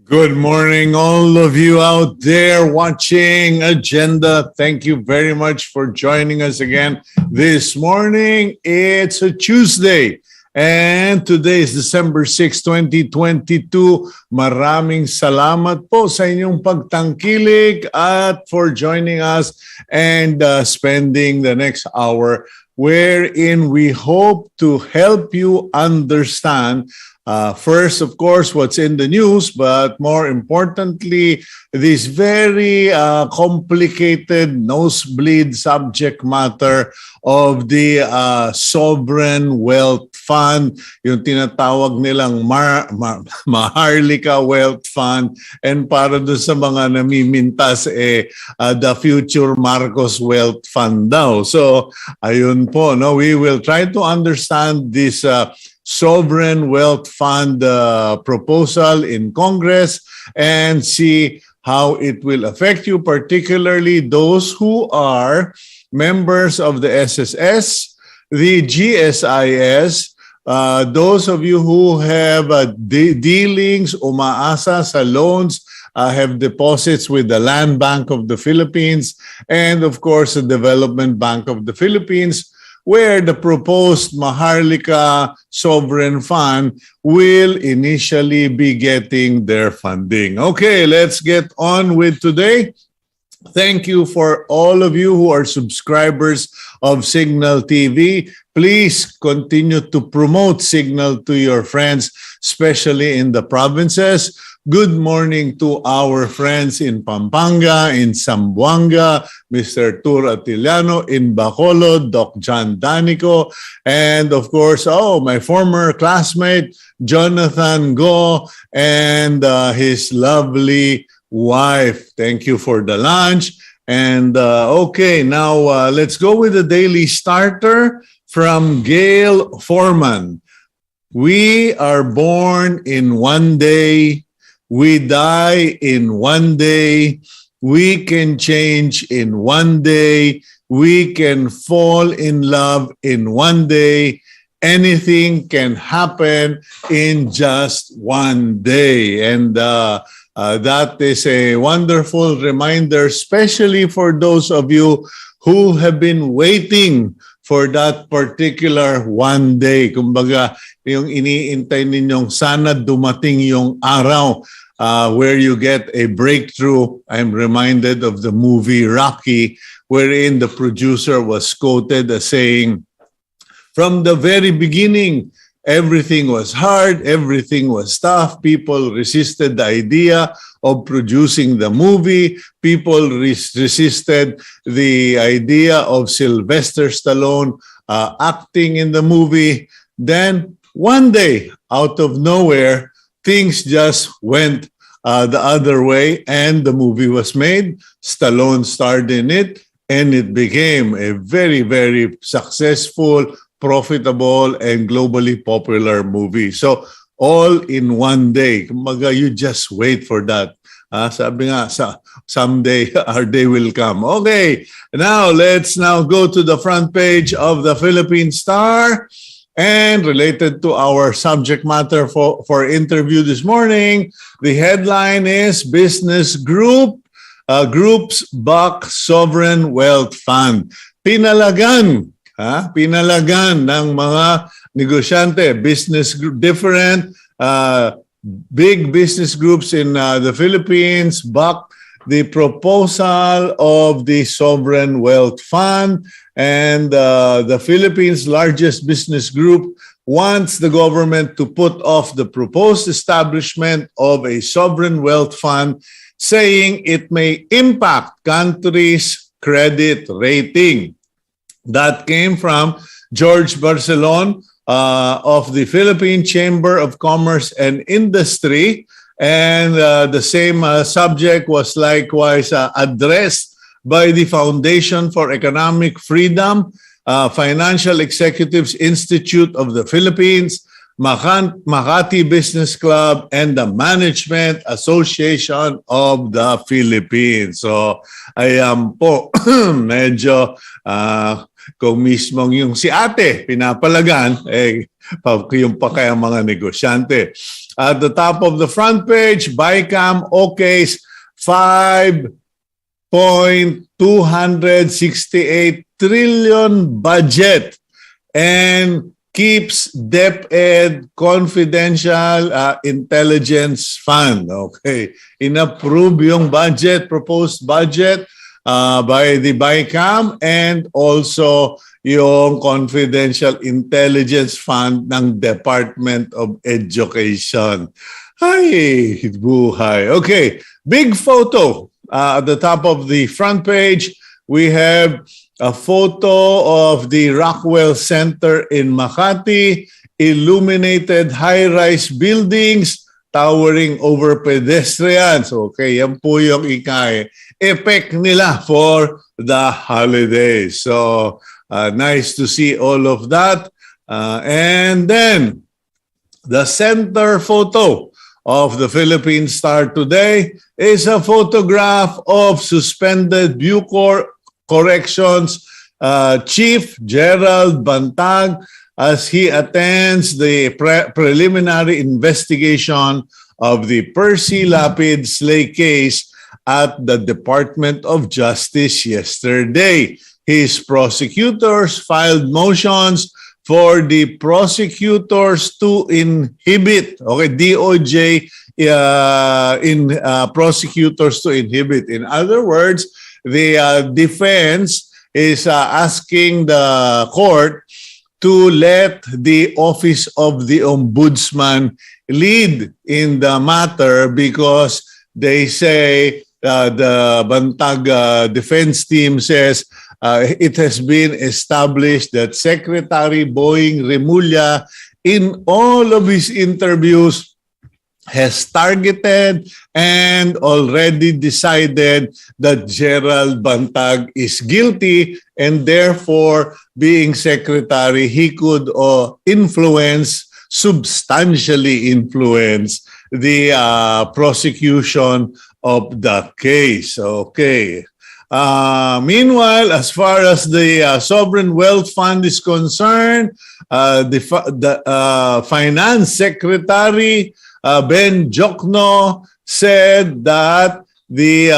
Good morning, all of you out there watching Agenda. Thank you very much for joining us again this morning. It's a Tuesday, and today is December 6, 2022. Maraming salamat po sa inyong pagtangkilik at for joining us and spending the next hour wherein we hope to help you understand first, of course, what's in the news, but more importantly, this very complicated nosebleed subject matter of the sovereign wealth fund, yung tinatawag nilang Maharlika Wealth Fund, and para doon sa mga namimintas, the future Marcos Wealth Fund daw. So, ayun po, no? We will try to understand this sovereign wealth fund proposal in Congress and see how it will affect you, particularly those who are members of the SSS, the GSIS, those of you who have dealings, umaasa sa loans, have deposits with the Land Bank of the Philippines, and of course the Development Bank of the Philippines, where the proposed Maharlika Sovereign Fund will initially be getting their funding. Okay, let's get on with today. Thank you for all of you who are subscribers of Cignal TV. Please continue to promote Cignal to your friends, especially in the provinces. Good morning to our friends in Pampanga, in Zamboanga, Mr. Tur Atiliano, in Bacolod, Doc John Danico, and of course, my former classmate, Jonathan Go, and his lovely wife. Thank you for the lunch. And okay, now let's go with the daily starter from Gail Foreman. We are born in one day. We die in one day. We can change in one day. We can fall in love in one day. Anything can happen in just one day. And that is a wonderful reminder, especially for those of you who have been waiting for that particular one day. Kumbaga, yung iniintay ninyong sana dumating yung araw where you get a breakthrough. I'm reminded of the movie Rocky, wherein the producer was quoted as saying, from the very beginning, everything was hard, everything was tough. People resisted the idea of producing the movie. People resisted the idea of Sylvester Stallone acting in the movie. Then, one day, out of nowhere, things just went the other way and the movie was made. Stallone starred in it and it became a very, very successful, profitable, and globally popular movie. So, all in one day. Kumbaga, you just wait for that. Sabi nga, someday our day will come. Okay, now let's now go to the front page of the Philippine Star. And related to our subject matter for interview this morning, the headline is Business Groups Back Sovereign Wealth Fund. Pinalagan ng mga negosyante, different big business groups in the Philippines back the proposal of the Sovereign Wealth Fund, and the Philippines' largest business group wants the government to put off the proposed establishment of a sovereign wealth fund, saying it may impact countries' credit rating. That came from George Barcelon of the Philippine Chamber of Commerce and Industry, and the same subject was likewise addressed by the Foundation for Economic Freedom, Financial Executives Institute of the Philippines, Makati Business Club, and the Management Association of the Philippines. So, ayan po, medyo kung mismong yung si ate pinapalagan, Yung pa kaya mga negosyante. At the top of the front page, BICAM okays 5.268 trillion budget and keeps DepEd Confidential Intelligence Fund. Okay. Inapprove yung budget, proposed budget by the BICAM and also yung Confidential Intelligence Fund ng Department of Education. Ay, buhay. Okay, big photo. At the top of the front page, we have a photo of the Rockwell Center in Makati, illuminated high-rise buildings towering over pedestrians. Okay, yan po yung effect nila for the holidays. So, nice to see all of that. And then, the center photo of the Philippine Star today is a photograph of suspended Bucor Corrections Chief Gerald Bantag as he attends the preliminary investigation of the Percy Lapid Slay case at the Department of Justice yesterday. His prosecutors filed motions for the prosecutors to inhibit, okay, DOJ prosecutors to inhibit. In other words, the defense is asking the court to let the Office of the Ombudsman lead in the matter because they say the Bantag defense team says it has been established that Secretary Boying Remulla in all of his interviews has targeted and already decided that Gerald Bantag is guilty and therefore being secretary, he could substantially influence the prosecution of the case. Okay. Meanwhile, as far as the Sovereign Wealth Fund is concerned, the Finance Secretary Ben Jokno said that the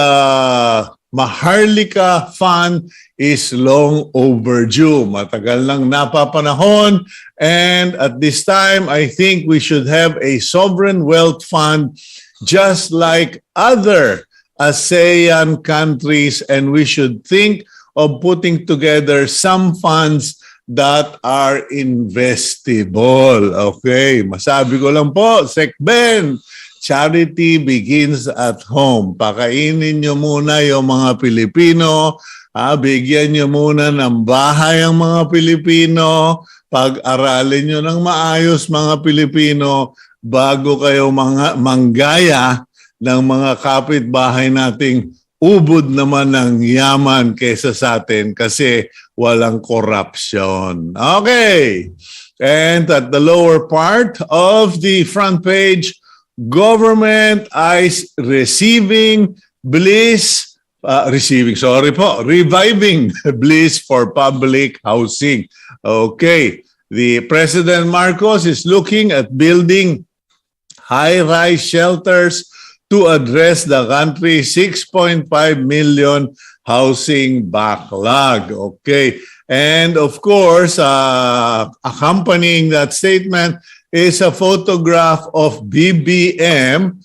Maharlika Fund is long overdue. Matagal nang napapanahon, and at this time, I think we should have a Sovereign Wealth Fund just like other ASEAN countries, and we should think of putting together some funds that are investable. Okay, masabi ko lang po, Sec Ben, charity begins at home. Pakainin nyo muna yung mga Pilipino, bigyan nyo muna ng bahay ang mga Pilipino, pag-aralin nyo ng maayos mga Pilipino bago kayo manggaya ng mga kapitbahay nating ubod naman ng yaman kaysa sa atin kasi walang corruption. Okay. And at the lower part of the front page, government is reviving bliss for public housing. Okay. The President Marcos is looking at building high-rise shelters to address the country's 6.5 million housing backlog. Okay. And of course, accompanying that statement is a photograph of BBM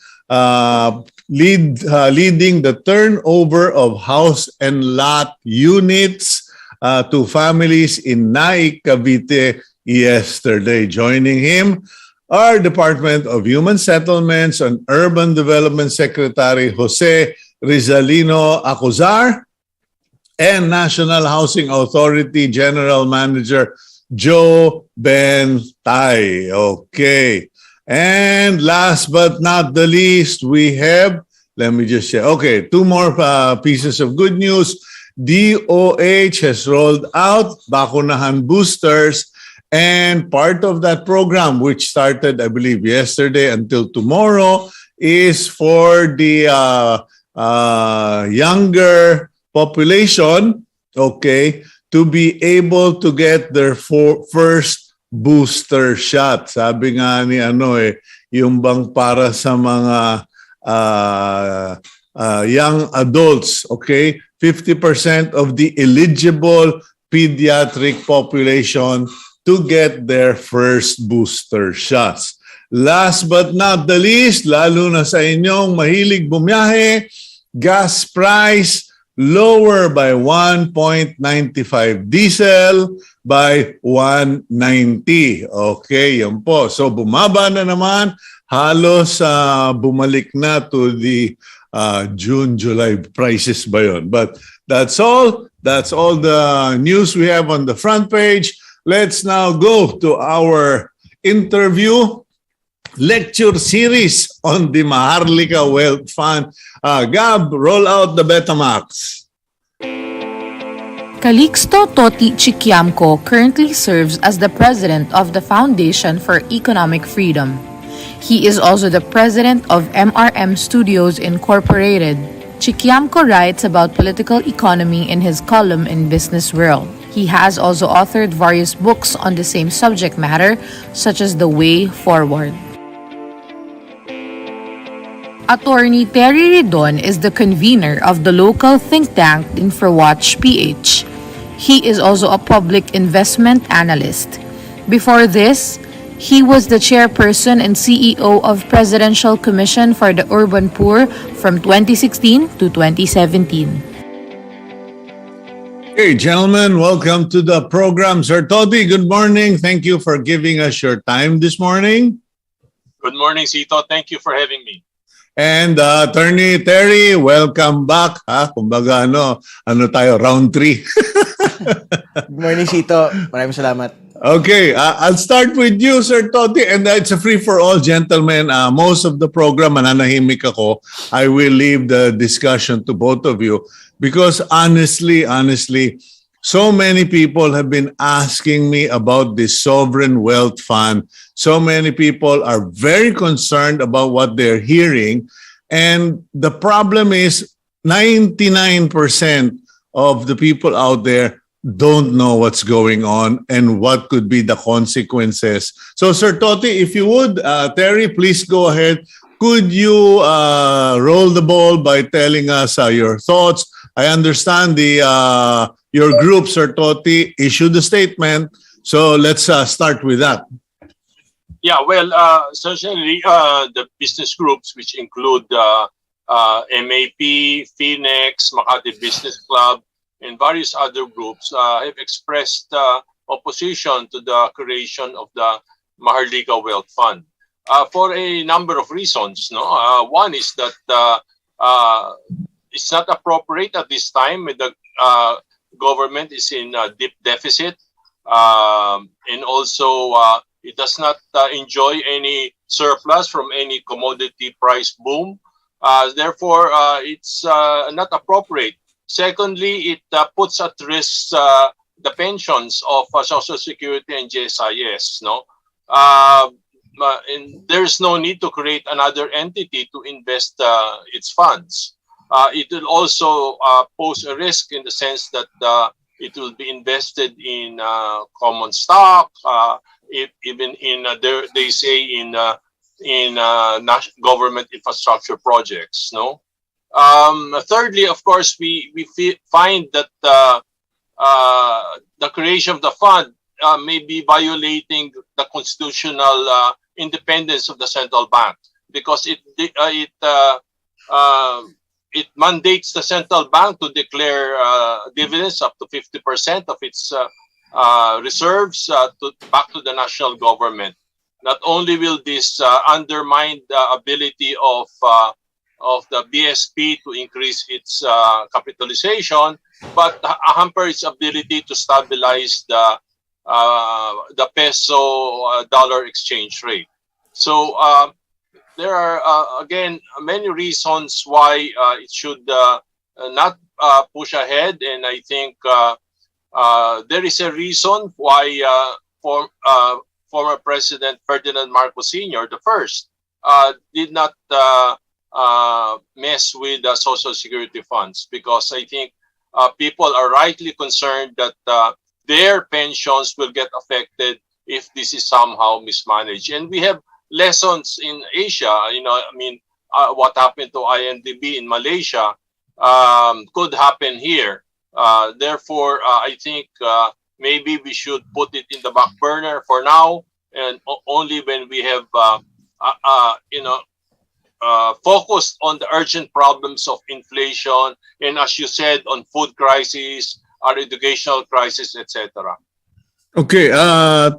leading the turnover of house and lot units to families in Naik, Cavite yesterday. Joining him, our Department of Human Settlements and Urban Development Secretary Jose Rizalino Acuzar and National Housing Authority General Manager Joe Bentay. Okay. And last but not the least, we have, let me just say, okay, two more pieces of good news. DOH has rolled out bakunahan boosters. And part of that program, which started, I believe, yesterday until tomorrow, is for the younger population, okay, to be able to get their first booster shot. Sabi nga ni yung bang para sa mga young adults, okay? 50% of the eligible pediatric population to get their first booster shots. Last but not the least, lalo na sa inyong mahilig bumiyahe, gas price lower by 1.95, diesel by 190. Okay, yan po. So bumaba na naman, halos bumalik na to the June, July prices ba yun? But that's all. That's all the news we have on the front page. Let's now go to our interview lecture series on the Maharlika Wealth Fund. Gab, roll out the Betamax. Calixto Chikiamco currently serves as the president of the Foundation for Economic Freedom. He is also the president of MRM Studios Incorporated. Chikiamco writes about political economy in his column in Business World. He has also authored various books on the same subject matter, such as The Way Forward. Attorney Terry Ridon is the convener of the local think tank Infrawatch PH. He is also a public investment analyst. Before this, he was the chairperson and CEO of Presidential Commission for the Urban Poor from 2016 to 2017. Hey, gentlemen, welcome to the program. Sir Toti, good morning. Thank you for giving us your time this morning. Good morning, Cito. Thank you for having me. And Attorney Terry, welcome back. Kumbaga tayo, round 3. Good morning, Cito. Maraming salamat. Okay, I'll start with you, Sir Toti, and it's a free-for-all, gentlemen. Most of the program, mananahimik ako. I will leave the discussion to both of you because honestly, so many people have been asking me about this sovereign wealth fund. So many people are very concerned about what they're hearing. And the problem is 99% of the people out there don't know what's going on and what could be the consequences. So, Sir Toti, if you would, Terry, please go ahead. Could you roll the ball by telling us your thoughts? I understand your group, Sir Toti, issued a statement. So let's start with that. Yeah, well, essentially, the business groups, which include MAP, Phoenix, Makati Business Club, and various other groups, have expressed opposition to the creation of the Maharlika Wealth Fund for a number of reasons. One is that it's not appropriate at this time when the government is in a deep deficit, and also it does not enjoy any surplus from any commodity price boom. Therefore, it's not appropriate. Secondly, it puts at risk the pensions of Social Security and GSIS. And there's no need to create another entity to invest its funds. It will also pose a risk in the sense that it will be invested in common stock, even in they say in national government infrastructure projects. Thirdly, of course, we find that the creation of the fund may be violating the constitutional independence of the central bank because it mandates the central bank to declare dividends up to 50% of its reserves back to the national government. Not only will this undermine the ability of the BSP to increase its capitalization, but hamper its ability to stabilize the peso dollar exchange rate. So there are again many reasons why it should not push ahead, and I think there is a reason why former President Ferdinand Marcos Sr., the first, did not mess with the Social Security funds, because I think people are rightly concerned that their pensions will get affected if this is somehow mismanaged. And we have lessons in Asia. What happened to INDB in Malaysia could happen here. Therefore, I think maybe we should put it in the back burner for now, and only when we have focused on the urgent problems of inflation, and as you said, on food crisis, our educational crisis, etc. Okay,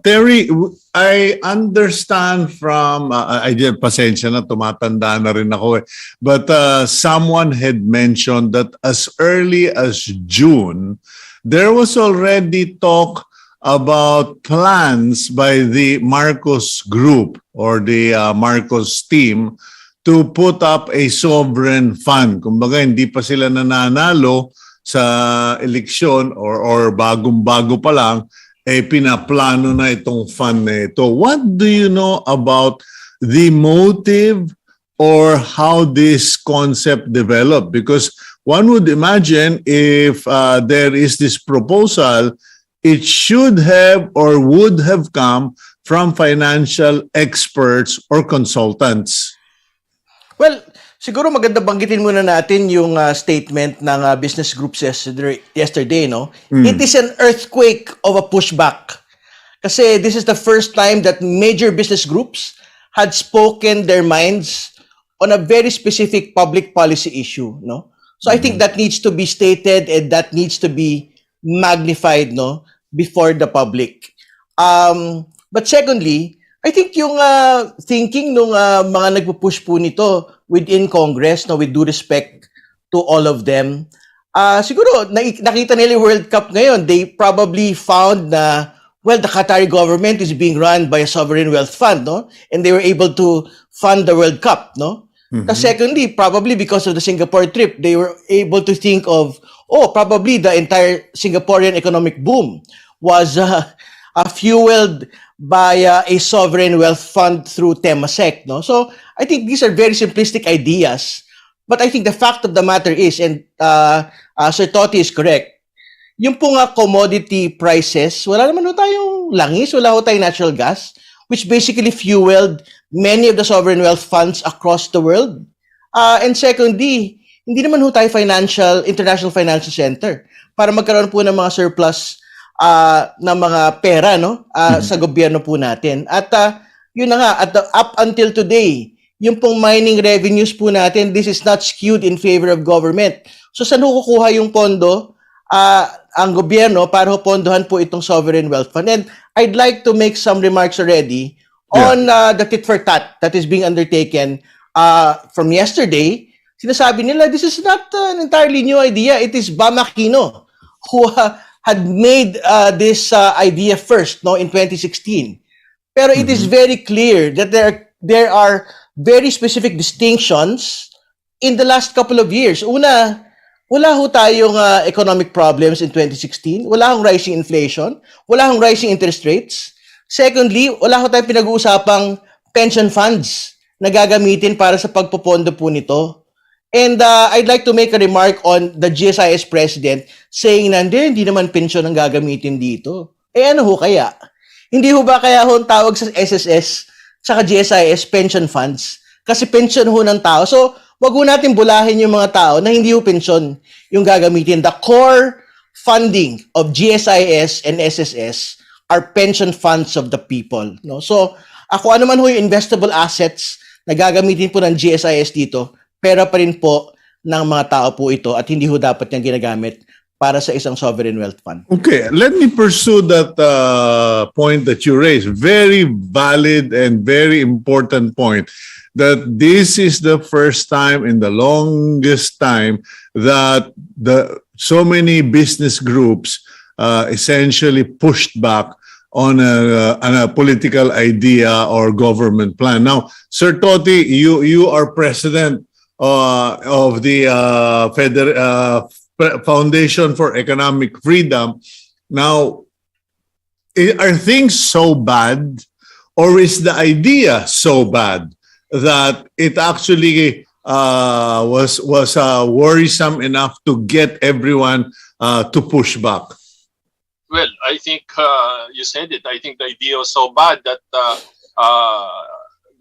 Terry, I understand from, I did, pasensya na, tumatanda na rin ako eh. But someone had mentioned that as early as June, there was already talk about plans by the Marcos group or the Marcos team to put up a sovereign fund. Kumbaga, hindi pa sila nananalo sa eleksyon or bagong-bago pa lang, pinaplano na itong fund na ito. What do you know about the motive or how this concept developed? Because one would imagine if there is this proposal, it should have or would have come from financial experts or consultants. Well, siguro maganda banggitin muna natin yung statement ng business groups yesterday, no? It is an earthquake of a pushback. Kasi this is the first time that major business groups had spoken their minds on a very specific public policy issue, no? So I think that needs to be stated and that needs to be magnified, no, before the public. But secondly, I think yung thinking nung mga nagpo-push po nito within Congress, no, with due respect to all of them, siguro nakita nila yung World Cup ngayon. They probably found na, well, the Qatari government is being run by a sovereign wealth fund, no? And they were able to fund the World Cup, no? Secondly, probably because of the Singapore trip, they were able to think of, probably the entire Singaporean economic boom was fueled by a sovereign wealth fund through Temasek, no? So I think these are very simplistic ideas, but I think the fact of the matter is, and Sir Toti is correct, yung po nga commodity prices, wala naman ho tayong langis, wala ho tayong natural gas, which basically fueled many of the sovereign wealth funds across the world. And secondly, hindi naman ho tayo international financial center para magkaroon po ng mga surplus ng mga pera, no, sa gobyerno po natin. At yun na nga, up until today, yung pong mining revenues po natin, this is not skewed in favor of government. So saan ho kukuha yung pondo ang gobyerno para ho pondohan po itong sovereign wealth fund? And I'd like to make some remarks already on the tit for tat that is being undertaken from yesterday. Sinasabi nila, this is not an entirely new idea. It is Bam Aquino who had made this idea first, no, in 2016. Pero it is very clear that there are very specific distinctions in the last couple of years. Una, wala ho tayong economic problems in 2016. Wala hong rising inflation. Wala hong rising interest rates. Secondly, wala ho tayong pinag-uusapang pension funds na gagamitin para sa pagpopondo po nito. And I'd like to make a remark on the GSIS president saying na hindi naman pensyon ang gagamitin dito. Ano ho kaya? Hindi ho ba kaya ho ang tawag sa SSS saka GSIS pension funds? Kasi pensyon ho ng tao. So, wag ho natin bulahin yung mga tao na hindi ho pensyon yung gagamitin. The core funding of GSIS and SSS are pension funds of the people. No? So, ako ano man ho yung investable assets na gagamitin po ng GSIS dito, pera pa rin po ng mga tao po ito at hindi ho dapat niyang ginagamit para sa isang sovereign wealth fund. Okay, let me pursue that point that you raised. Very valid and very important point that this is the first time in the longest time that so many business groups essentially pushed back on a political idea or government plan. Now, Sir Toti, you are president of the Foundation for Economic Freedom. Now, are things so bad, or is the idea so bad that it actually was worrisome enough to get everyone to push back? Well, I think you said it. I think the idea was so bad that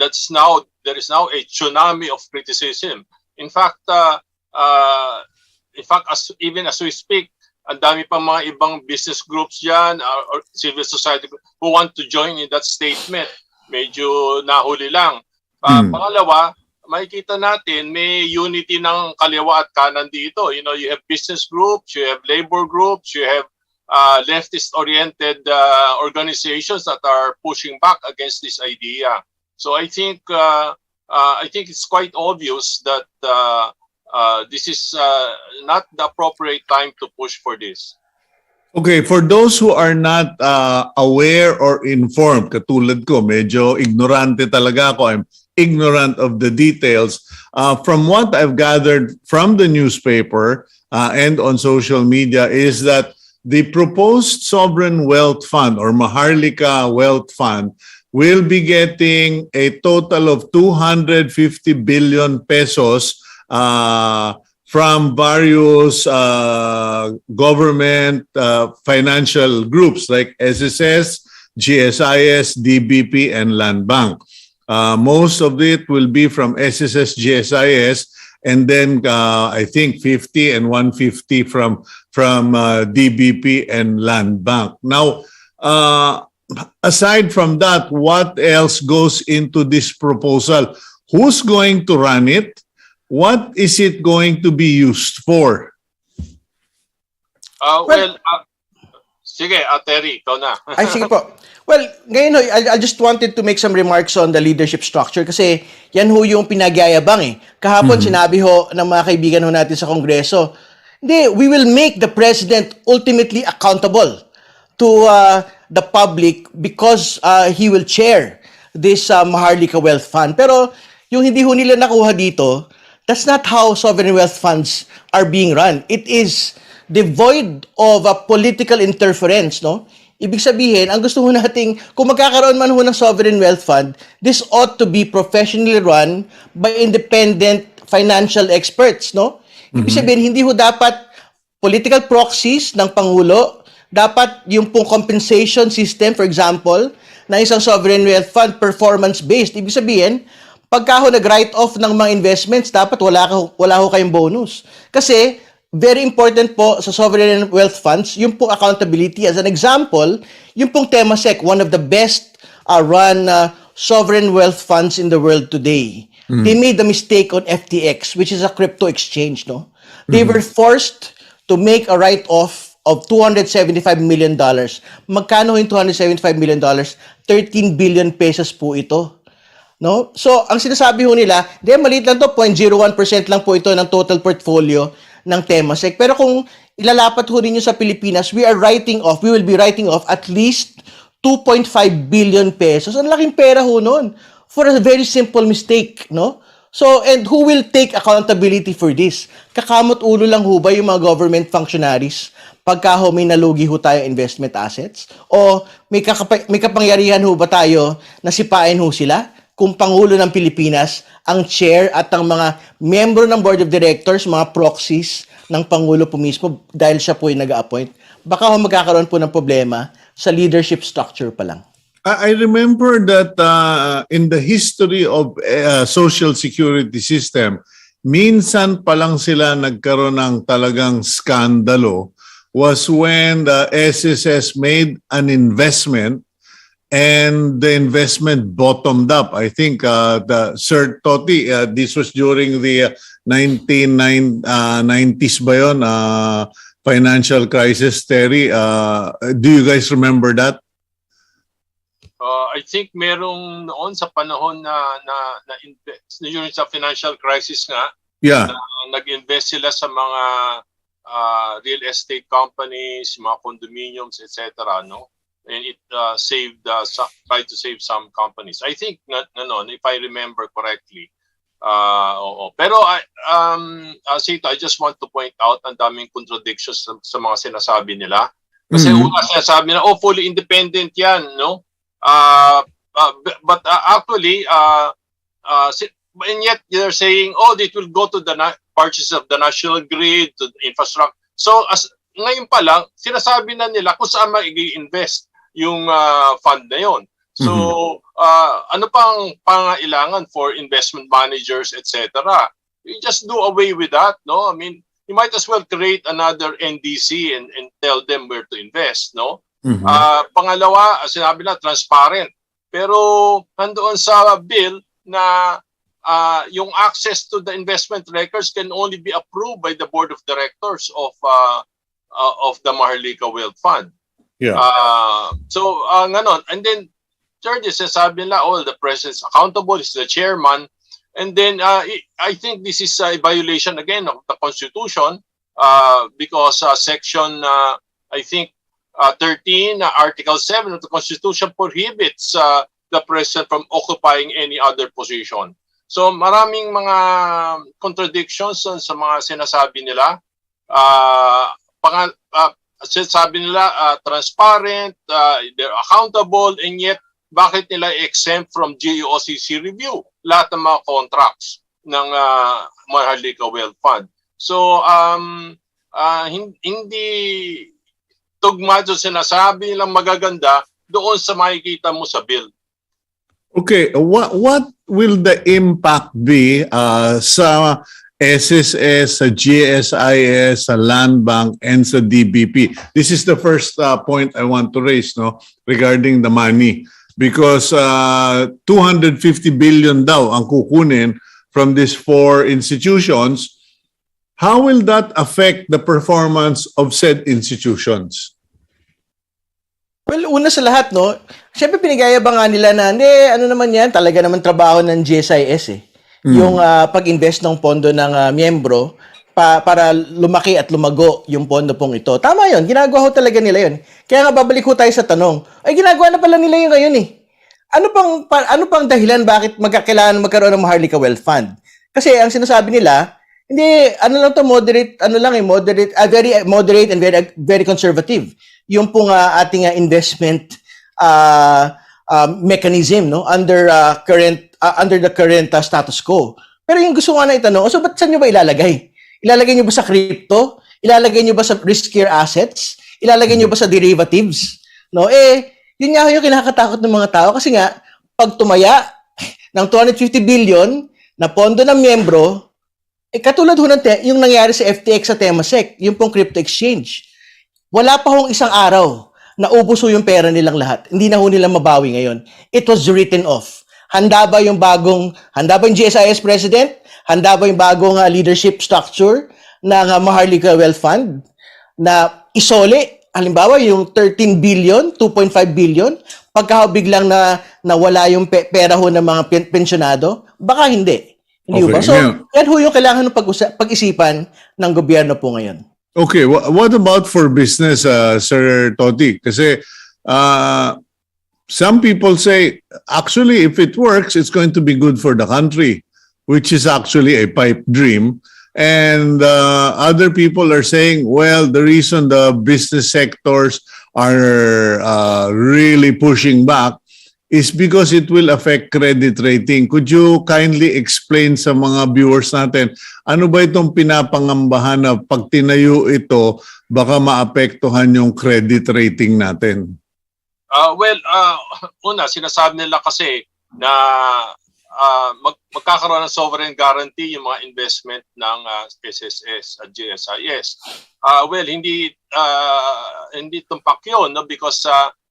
there is now a tsunami of criticism. In fact, even as we speak, ang dami pa mga ibang business groups dyan or civil society who want to join in that statement. Medyo nahuli lang. Pangalawa, makikita natin may unity ng kaliwa at kanan dito. You know, you have business groups, you have labor groups, you have leftist-oriented organizations that are pushing back against this idea. So I think it's quite obvious that this is not the appropriate time to push for this. Okay, for those who are not aware or informed, katulad ko, medyo ignorante talaga ako. I'm ignorant of the details. From what I've gathered from the newspaper and on social media is that the proposed sovereign wealth fund or Maharlika Wealth Fund will be getting a total of 250 billion pesos from various government financial groups like SSS, GSIS, DBP, and Land Bank. Most of it will be from SSS, GSIS, and then I think 50 and 150 from DBP and Land Bank. Now, aside from that, what else goes into this proposal? Who's going to run it? What is it going to be used for? Sige, Terry, ikaw na. Ay, sige po. Well, ngayon, I just wanted to make some remarks on the leadership structure kasi yan ho yung pinagyayabang eh. Kahapon sinabi ho ng mga kaibigan ho natin sa Kongreso, hindi, we will make the President ultimately accountable to the public because he will chair this Maharlika Wealth Fund. Pero yung hindi ho nila nakuha dito, that's not how sovereign wealth funds are being run. It is devoid of a political interference, no? Ibig sabihin, ang gusto ho nating, kung magkakaroon man ho ng sovereign wealth fund, this ought to be professionally run by independent financial experts, no? Ibig sabihin, hindi ho dapat political proxies ng Pangulo, dapat yung pong compensation system, for example, na isang sovereign wealth fund, performance-based. Ibig sabihin, pagka ho nag-write off ng mga investments, dapat wala ho kayong bonus. Kasi, very important po sa sovereign wealth funds, yung pong accountability. As an example, yung pong Temasek, one of the best run sovereign wealth funds in the world today. They made the mistake on FTX, which is a crypto exchange, no? They were forced to make a write-off of $275 million. Magkano yung $275 million? 13 billion pesos po ito. No? So, ang sinasabi ho nila, maliit lang to, 0.01% lang po ito ng total portfolio ng Temasek. Pero kung ilalapat ho ninyo sa Pilipinas, we will be writing off at least 2.5 billion pesos. Ang laking pera ho nun for a very simple mistake, no? So, and who will take accountability for this? Kakamot ulo lang ho ba yung mga government functionaries pagka ho may nalugi ho tayo investment assets? O may kapangyarihan ho ba tayo na sipain ho sila? Kung Pangulo ng Pilipinas, ang chair at ang mga membro ng board of directors, mga proxies ng Pangulo po mismo dahil siya po yung nag-appoint, baka ho magkakaroon po ng problema sa leadership structure pa lang. I remember that in the history of social security system, minsan pa lang sila nagkaroon ng talagang skandalo was when the SSS made an investment and the investment bottomed up. I think the Sir Toti, this was during the 1990s ba yun? Financial crisis, Terry. Do you guys remember that? I think merong noon sa panahon na during sa financial crisis nga, Yeah. Nag-invest sila sa mga real estate companies, mga condominiums, etc. No? And it tried to save some companies. I think, if I remember correctly. Pero, Cito, I just want to point out ang daming contradictions sa mga sinasabi nila. Kasi una sinasabi na, fully independent yan, no? But actually, and yet they're saying, it will go to the purchase of the national grid, to the infrastructure. So, as ngayon pa lang, sinasabi na nila kung saan mag-i-invest yung fund na yon. So, ano pang pangailangan for investment managers, etc.? You just do away with that, no? I mean, you might as well create another NDC and tell them where to invest, no? Pangalawa, sinabi na transparent. Pero nandoon sa bill na yung access to the investment records can only be approved by the board of directors of the Maharlika Wealth Fund. Yeah. So ganon. And then third is sabi nila, the president is accountable, is the chairman. And then I think this is a violation again of the Constitution because section I think 13 Article 7 of the Constitution prohibits the president from occupying any other position. So maraming mga contradictions sa mga sinasabi nila. Sinasabi nila transparent, they're accountable, and yet bakit nila exempt from GEOCC review lahat ng mga contracts ng Maharlika Wealth Fund? So hindi tugma doon sinasabi nilang magaganda doon sa makikita mo sa bill. Okay, what will the impact be sa SSS, sa GSIS, sa Land Bank, and sa DBP? This is the first point I want to raise, no, regarding the money. Because 250 billion daw ang kukunin from these four institutions. How will that affect the performance of said institutions? Well, una sa lahat, no, siyempre pinag-ayabangan nila na, ano naman yan, talaga naman trabaho ng GSIS eh. Yung pag-invest ng pondo ng miyembro para lumaki at lumago yung pondo pong ito. Tama yun, ginagawa ho talaga nila yun. Kaya nga babalik ho tayo sa tanong, ay ginagawa na pala nila yun ngayon eh. Ano pang dahilan bakit kailangan magkaroon ng Maharlika Wealth Fund? Kasi ang sinasabi nila, hindi, moderate, very moderate and very conservative. Yung pong ating investment mechanism, no, under the current status quo. Pero yung gusto nga na itanong, so ba't saan nyo ba ilalagay? Ilalagay nyo ba sa crypto? Ilalagay nyo ba sa riskier assets? Ilalagay nyo ba sa derivatives? No, yun nga yung kinakatakot ng mga tao kasi nga, pag tumaya ng 250 billion na pondo ng miyembro, katulad ho yung nangyari sa FTX sa Temasek, yung pong crypto exchange. Wala pa hong isang araw na ubos ho yung pera nilang lahat. Hindi na ho nila mabawi ngayon. It was written off. Handa ba yung GSIS president? Handa ba yung bagong leadership structure ng Maharlika Wealth Fund na isole? Halimbawa, yung 13 billion, 2.5 billion, pagka biglang nawala yung pera ho ng mga pensyonado, baka hindi. Hindi ba? So, yan ho yung kailangan ng pag-isipan ng gobyerno po ngayon. Okay, what about for business, Sir Toti? Kasi some people say, actually, if it works, it's going to be good for the country, which is actually a pipe dream. And other people are saying, well, the reason the business sectors are really pushing back is because it will affect credit rating. Could you kindly explain sa mga viewers natin, ano ba itong pinapangambahan na pag tinayo ito, baka maapektuhan yung credit rating natin? Una, sinasabi nila kasi na magkakaroon ng sovereign guarantee yung mga investment ng SSS at GSIS. Hindi tumpak yun, no? Because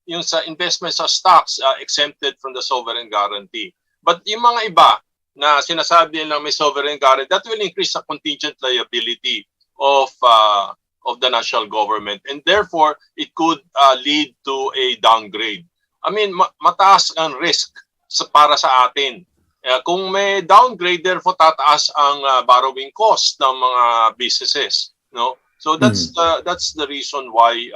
yung sa investment sa stocks exempted from the sovereign guarantee. But yung mga iba na sinasabi nilang may sovereign guarantee, that will increase the contingent liability of the national government, and therefore it could lead to a downgrade. I mean, mataas ang risk para sa atin. Kung may downgrade, therefore tataas ang borrowing cost ng mga businesses, no? So that's the reason why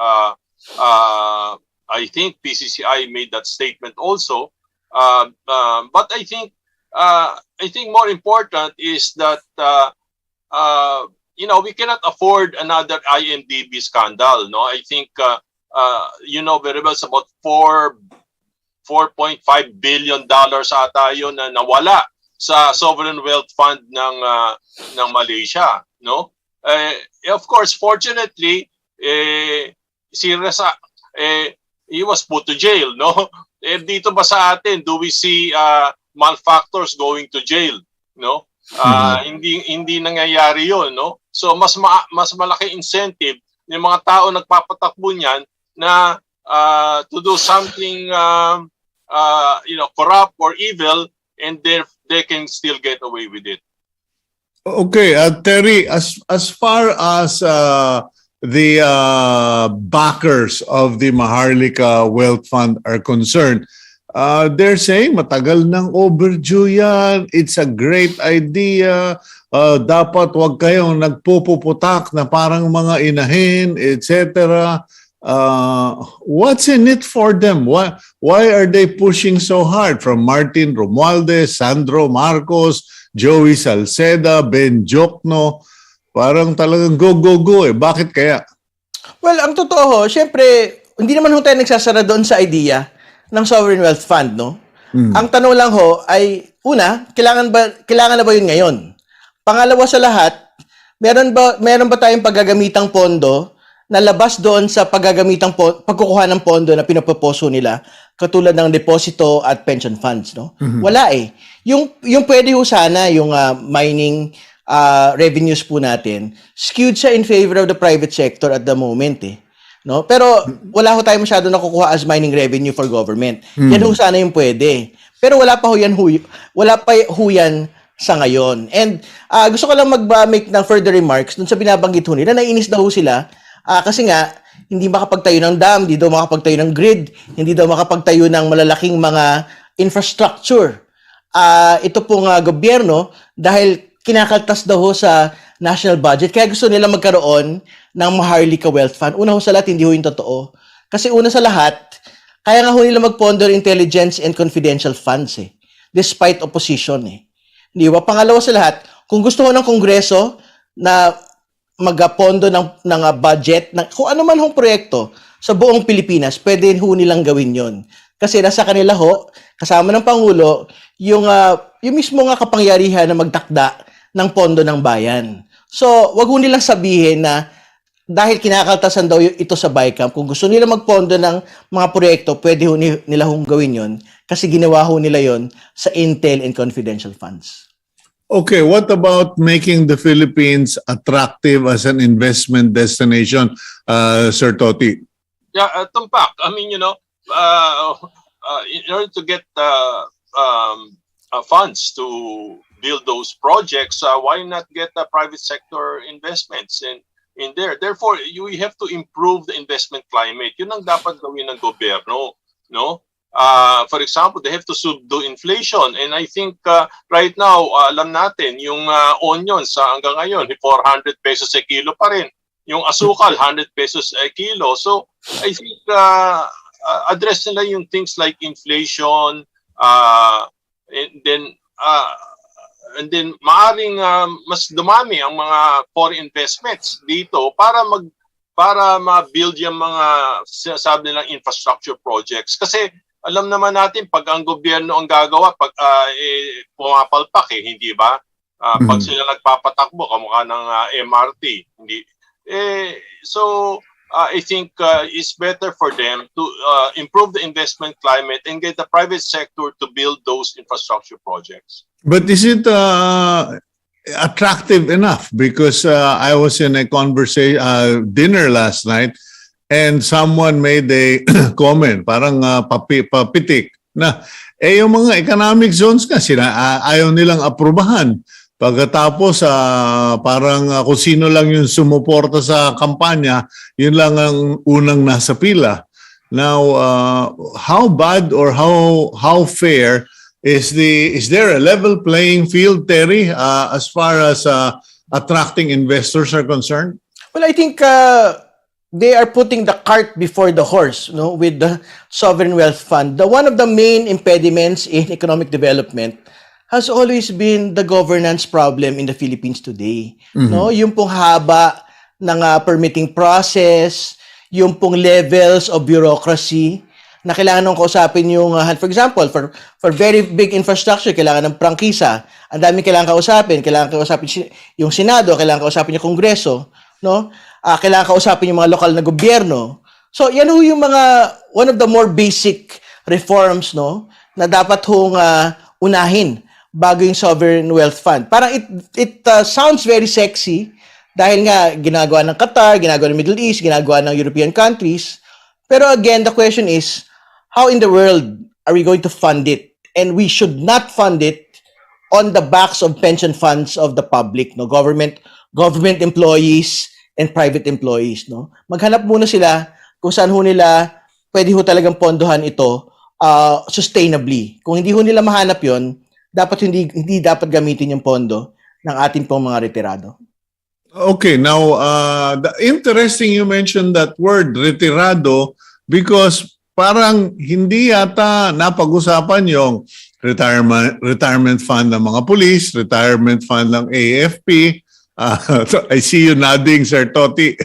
I think PCCI made that statement also. But I think more important is that we cannot afford another IMDb scandal, no? I think very well, it's about $4.5 billion ata yun na nawala sa sovereign wealth fund ng Malaysia, no? Of course, fortunately, si Reza, he was put to jail, no? Dito ba sa atin, do we see malfactors going to jail, no? Hindi nangyayari 'yon, no? So mas malaki incentive ng mga tao nagpapatakbo niyan na to do something corrupt or evil, and they can still get away with it. Okay, Terry, as far as the backers of the Maharlika Wealth Fund are concerned, they're saying matagal nang overdue yan. It's a great idea. Dapat wag kayong nagpupuputak na parang mga inahin, etc. What's in it for them? Why are they pushing so hard? From Martin Romualdez, Sandro Marcos, Joey Salceda, Ben Jokno, parang talagang go. Bakit kaya? Well, ang totoo, syempre, hindi naman tayo nagsasara doon sa idea ng Sovereign Wealth Fund, no? Ang tanong lang ay, una, kailangan na ba yun ngayon? Pangalawa sa lahat, meron ba tayong paggagamitang pondo na labas doon sa pagkukuha ng pondo na pinaproposo nila, katulad ng deposito at pension funds, no? Wala eh. Yung pwede ho sana, yung mining revenues po natin, skewed siya in favor of the private sector at the moment eh. No? Pero wala ho tayo masyado nakukuha as mining revenue for government. Yan ho sana yung pwede. Pero wala pa ho yan sa ngayon. And gusto ko lang mag-make ng further remarks dun sa binabanggit ho nila. Naiinis daw ho sila kasi nga hindi makapagtayo ng dam, hindi daw makapagtayo ng grid, hindi daw makapagtayo ng malalaking mga infrastructure. Ito pong gobyerno dahil kinakaltas daw ho sa national budget. Kaya gusto nila magkaroon ng Maharlika Wealth Fund. Una ho sa lahat, hindi ho yung totoo. Kasi una sa lahat, kaya nga ho nila mag-ponder intelligence and confidential funds eh. Despite opposition eh. Di ba? Pangalawa sa lahat, kung gusto ho ng Kongreso na mag-pondo ng budget, kung ano man hong proyekto sa buong Pilipinas, pwede ho nilang gawin yon. Kasi nasa kanila ho, kasama ng Pangulo, yung mismo nga kapangyarihan na magtakda ng pondo ng bayan. So, wag ho nilang sabihin na dahil kinakaltasan daw ito sa BICAM, kung gusto nila magpondo ng mga proyekto, pwede ho nila hong gawin yon kasi ginawa ho nila yon sa Intel and confidential funds. Okay, what about making the Philippines attractive as an investment destination, Sir Toti? Yeah, tumpak. I mean, in order to get funds to build those projects, why not get private sector investments in there? Therefore, you have to improve the investment climate. Yun ang dapat gawin ng gobyerno, no? For example, they have to subdue inflation, and I think right now, alam natin, yung onions hanggang ngayon, 400 pesos a kilo pa rin. Yung asukal, 100 pesos a kilo. So, I think address nila yung things like inflation, and then maaring mas dumami ang mga foreign investments dito para ma-build yung mga sinasabi nilang infrastructure projects. Kasi alam naman natin pag ang gobyerno ang gagawa, pag pumapalpak hindi ba? Pag sila nagpapatakbo kamukha ng MRT, hindi. So I think it's better for them to improve the investment climate and get the private sector to build those infrastructure projects. But is it attractive enough? Because I was in a conversation, dinner last night, and someone made a comment, parang papitik, na yung mga economic zones kasi ayaw nilang aprubahan. Pagkatapos, parang kung sino lang yung sumuporta sa kampanya, yun lang ang unang nasa pila. Now, how bad or how fair is there a level playing field, Terry, as far as attracting investors are concerned? Well, I think they are putting the cart before the horse, with the Sovereign Wealth Fund. One of the main impediments in economic development has always been the governance problem in the Philippines today. Yung pong haba ng permitting process, yung pong levels of bureaucracy na kailangan nung kausapin yung, for example, for very big infrastructure, kailangan ng prangkisa. Ang dami kailangan kausapin yung Senado, kailangan kausapin yung Kongreso. no? Kailangan kausapin yung mga lokal na gobyerno. So, yan ho yung one of the more basic reforms, no, na dapat hong unahin bago yung sovereign wealth fund. Parang it sounds very sexy dahil nga ginagawa ng Qatar, ginagawa ng Middle East, ginagawa ng European countries. Pero again, the question is, how in the world are we going to fund it? And we should not fund it on the backs of pension funds of the public, no, government employees and private employees, no. Maghanap muna sila kung saan ho nila pwede ho talagang pondohan ito sustainably. Kung hindi ho nila mahanap 'yon, dapat hindi dapat gamitin yung pondo ng ating pong mga retirado. Okay, now interesting you mentioned that word retirado because parang hindi yata napag-usapan yung retirement fund ng mga police, retirement fund ng AFP. I see you nodding, Sir Toti.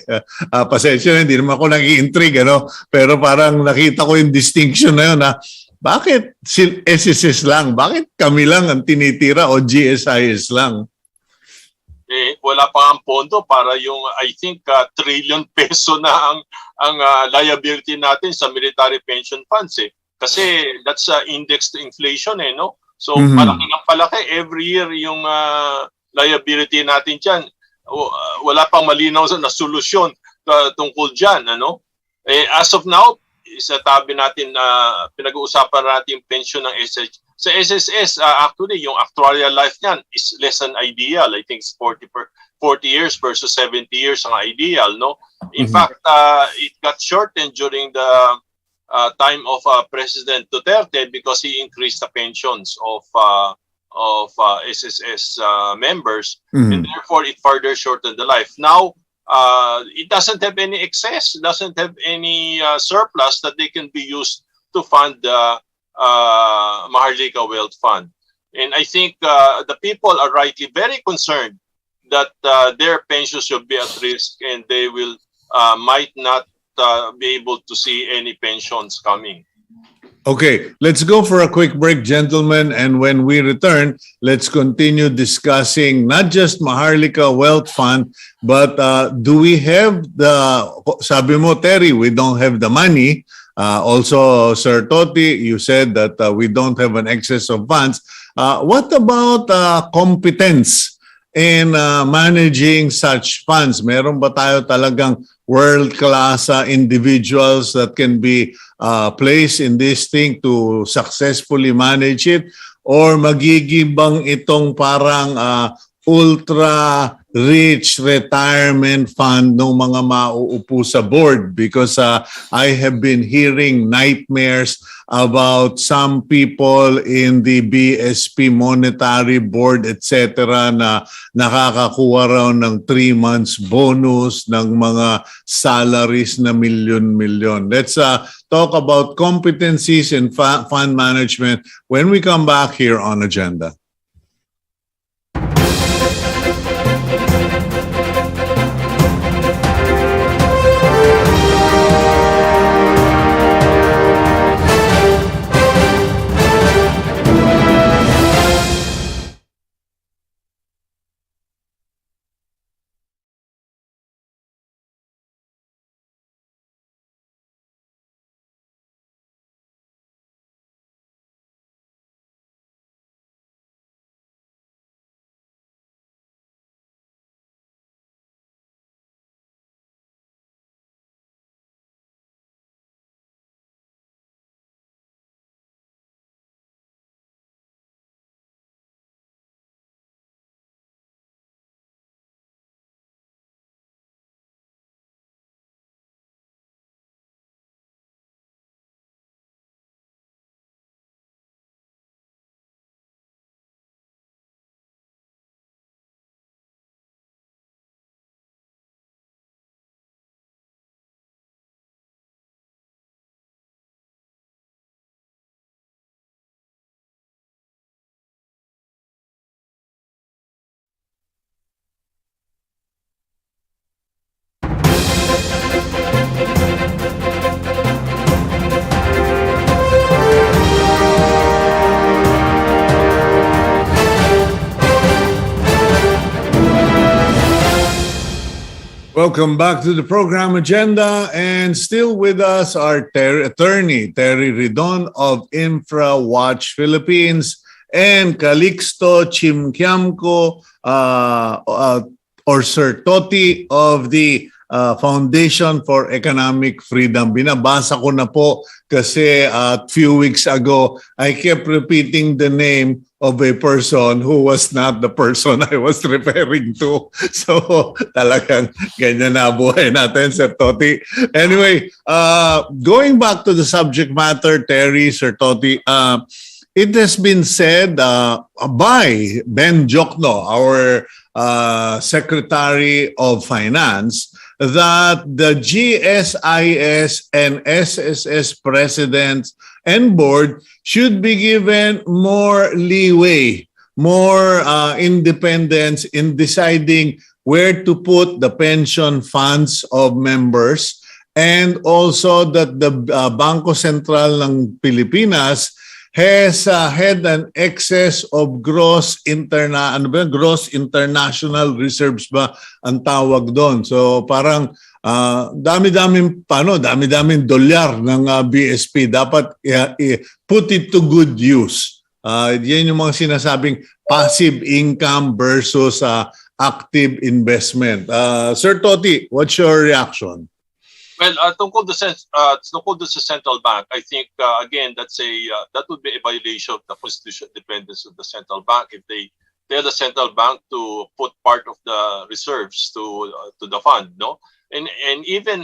Pasensya na, hindi naman ako nag-i-intrigue, ano? Pero parang nakita ko yung distinction na yun, ha? Bakit SSS lang? Bakit kami lang ang tinitira o GSIS lang? Wala pa ang pondo para yung I think trillion peso na ang liability natin sa military pension funds kasi that's indexed to inflation no, so palaki ng palaki every year yung liability natin diyan. Wala pang malinaw na solusyon tungkol diyan ano. As of now sa tabi natin pinag-uusapan natin yung pension ng SSS. Sa SSS, actually, yung actuarial life niyan is less than ideal. I think it's 40 years versus 70 years ang ideal, no? In fact, it got shortened during the time of President Duterte because he increased the pensions of SSS members, and therefore it further shortened the life. Now, it doesn't have any excess, doesn't have any surplus that they can be used to fund the Maharlika Wealth Fund. And I think the people are rightly very concerned that their pensions should be at risk and they will might not be able to see any pensions coming. Okay, let's go for a quick break, gentlemen. And when we return, let's continue discussing not just Maharlika Wealth Fund, but do we have sabi mo, Terry, we don't have the money. Also, Sir Toti, you said that we don't have an excess of funds. What about competence in managing such funds? Meron ba tayo talagang world-class individuals that can be placed in this thing to successfully manage it? Or magiging bang itong parang ultra-rich retirement fund ng mga mauupo sa board? Because I have been hearing nightmares about some people in the BSP Monetary Board, etc. na nakakakuha raw ng 3 months bonus ng mga salaries na milyon-milyon. Let's talk about competencies in fund management when we come back here on Agenda. Welcome back to the program agenda, and still with us are attorney Terry Ridon of Infrawatch Philippines and Calixto Chikiamco or Sir Toti of the Foundation for Economic Freedom. Binabasa ko na po kasi a few weeks ago, I kept repeating the name of a person who was not the person I was referring to. So talagang ganyan na buhay natin, Sir Toti. Anyway, going back to the subject matter, Terry, Sir Toti, it has been said by Ben Jokno, our Secretary of Finance, that the GSIS and SSS presidents and board should be given more leeway, more independence in deciding where to put the pension funds of members, and also that the Bangko Sentral ng Pilipinas has had an excess of gross international reserves ba ang tawag doon. So parang dami-daming dolyar ng BSP dapat put it to good use. Yan yung mga sinasabing passive income versus active investment. Sir Toti, what's your reaction? Well, tungkol sa central bank, I think again that would be a violation of the constitutional independence of the central bank if they tell the central bank to put part of the reserves to the fund, no? And even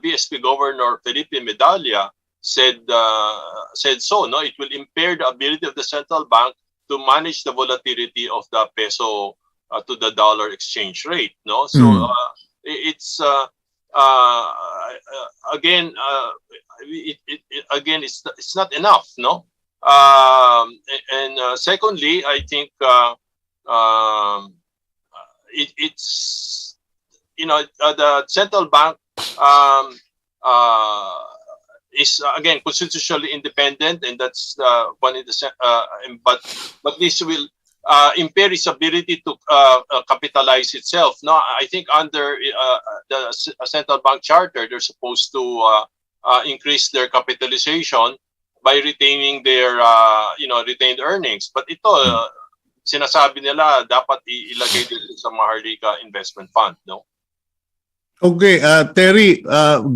BSP Governor Felipe Medalla said so, no? It will impair the ability of the central bank to manage the volatility of the peso to the dollar exchange rate, no? So it's again, it's not enough, no. And secondly, I think it's the central bank is again constitutionally independent, and that's one of the but this will impair its ability to capitalize itself. No, I think under the central bank charter, they're supposed to increase their capitalization by retaining their retained earnings. But ito sinasabi nila dapat ilagay dito sa Maharlika Investment Fund, no? Okay, Terry,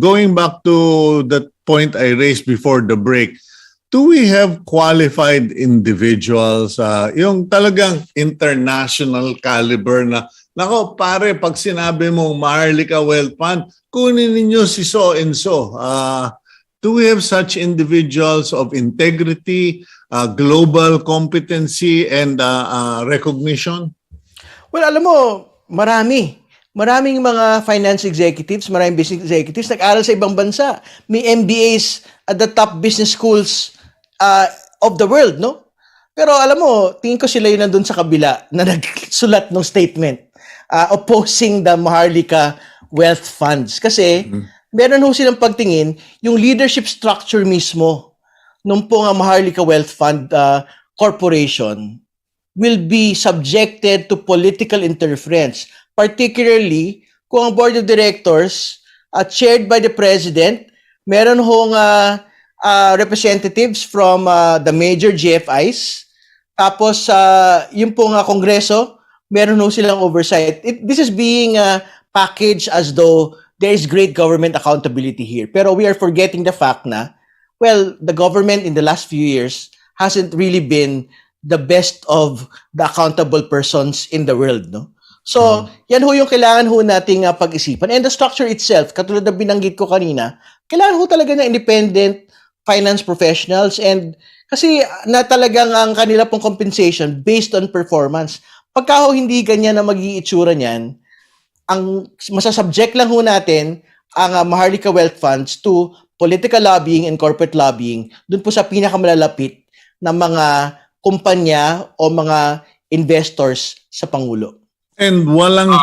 going back to that point I raised before the break, do we have qualified individuals, yung talagang international caliber na, nako pare, pag sinabi mo Maharlika Wealth Fund, kunin ninyo si so and so. Do we have such individuals of integrity, global competency, and recognition? Well, alam mo, maraming mga finance executives, maraming business executives nag-aral sa ibang bansa. May MBAs at the top business schools of the world, no? Pero alam mo, tingin ko sila yun nandun sa kabila na nagsulat ng statement opposing the Maharlika Wealth Funds. Kasi meron ho silang pagtingin yung leadership structure mismo nung po nga Maharlika Wealth Fund Corporation will be subjected to political interference. Particularly, kung ang board of directors chaired by the president, meron hong representatives from the major GFIs, tapos yung pong kongreso, meron ho silang oversight. This is being packaged as though there is great government accountability here. Pero we are forgetting the fact na, well, the government in the last few years hasn't really been the best of the accountable persons in the world, no? So, yan ho yung kailangan ho nating pag-isipan. And the structure itself, katulad na binanggit ko kanina, kailangan ho talaga ng independent finance professionals, and kasi na talagang ang kanila pong compensation based on performance. Pagka ho hindi ganyan na mag-iitsura niyan, ang masasubject lang ho natin ang Maharlika Wealth Funds to political lobbying and corporate lobbying dun po sa pinakamalalapit na mga kumpanya o mga investors sa Pangulo. And walang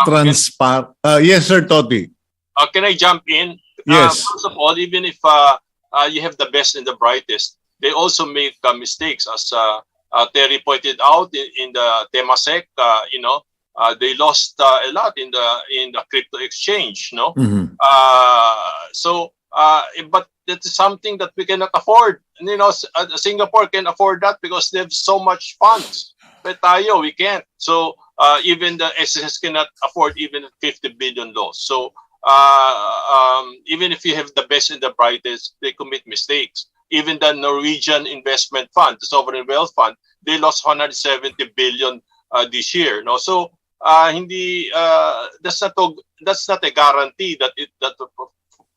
yes, Sir Toti. Can I jump in? Yes. First of all, even if you have the best and the brightest, they also make mistakes, as Terry pointed out in the Temasek. They lost a lot in the crypto exchange, no? Mhm. But that is something that we cannot afford. And, Singapore can afford that because they have so much funds. But tayo, we can't. So even the SSS cannot afford even 50 billion loss. So even if you have the best and the brightest, they commit mistakes. Even the Norwegian Investment Fund, the Sovereign Wealth Fund, they lost 170 billion this year. No, so hindi that's not a guarantee that the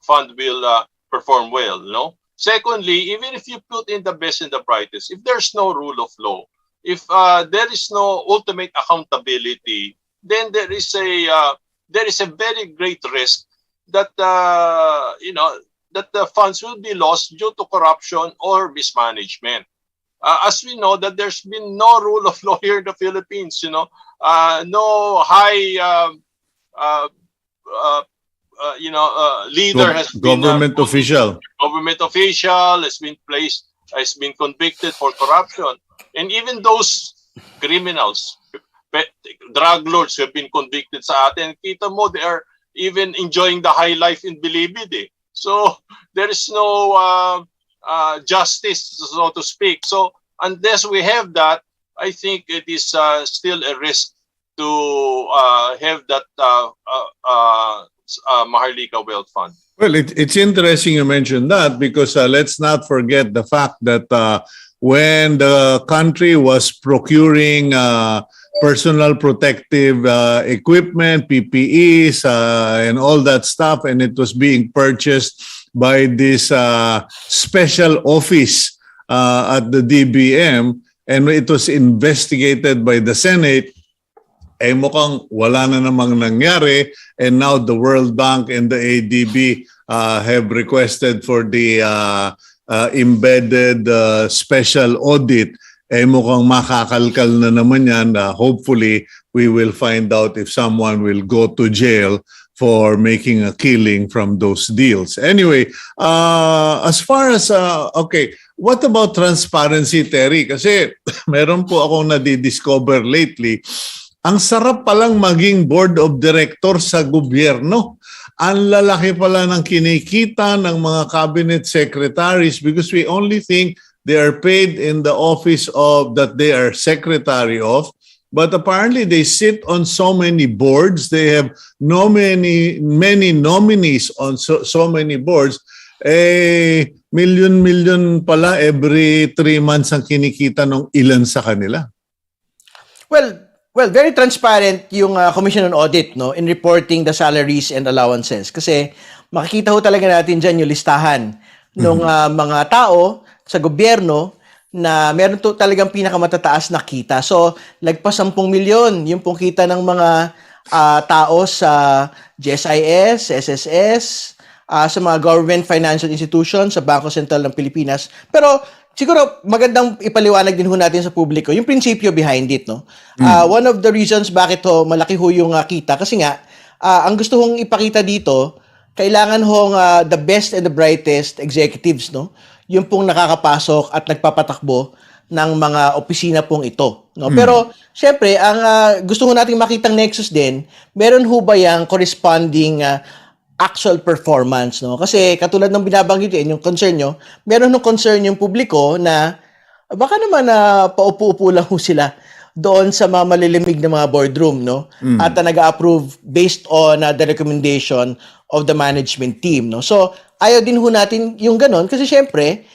fund will perform well. No. Secondly, even if you put in the best and the brightest, if there's no rule of law, if there is no ultimate accountability, then there is a very great risk that that the funds will be lost due to corruption or mismanagement. As we know that there's been no rule of law here in the Philippines, no high leader has Government official. government official has been convicted for corruption, and even those criminals, drug lords who have been convicted sa atin, kita mo they are even enjoying the high life in Bilibid. So there is no justice, so to speak. So unless we have that, I think it is still a risk to have that Maharlika Wealth Fund. Well, it's interesting you mentioned that because let's not forget the fact that when the country was procuring personal protective equipment, PPEs, and all that stuff, and it was being purchased by this special office at the DBM, and it was investigated by the Senate, mukhang wala na namang nangyari, and now the World Bank and the ADB have requested for the embedded special audit. Mukhang makakalkal na naman yan. Hopefully, we will find out if someone will go to jail for making a killing from those deals. Anyway, as far as, okay, what about transparency, Terry? Kasi meron po akong nadidiscover lately, ang sarap palang maging board of directors sa gobyerno. Ang lalaki pala ng kinikita ng mga cabinet secretaries because we only think they are paid in the office of that they are secretary of. But apparently they sit on so many boards. They have many nominees on so many boards. Million pala every 3 months ang kinikita ng ilan sa kanila. Well, very transparent yung Commission on Audit, no, in reporting the salaries and allowances. Kasi makikita ho talaga natin dyan yung listahan ng mga tao sa gobyerno na meron to talagang pinakamatataas na kita. So, lagpas 10 milyon yung pong kita ng mga tao sa GSIS, SSS, sa mga government financial institutions, sa Bangko Sentral ng Pilipinas. Pero siguro magandang ipaliwanag din ho natin sa publiko yung prinsipyo behind it, no. One of the reasons bakit malaki ho yung kita kasi nga ang gusto hong ipakita dito, kailangan hong the best and the brightest executives, no, yung pong nakakapasok at nagpapatakbo ng mga opisina pong ito, no. Pero syempre ang gusto ho nating makitang nexus din, meron ho ba yang corresponding actual performance, no? Kasi katulad ng binabanggit yung concern nyo, meron ng concern yung publiko na baka naman paupo-upo lang ho sila doon sa mga malilimig na mga boardroom, no? At nag-approve based on the recommendation of the management team, no? So, ayaw din ho natin yung ganon kasi syempre,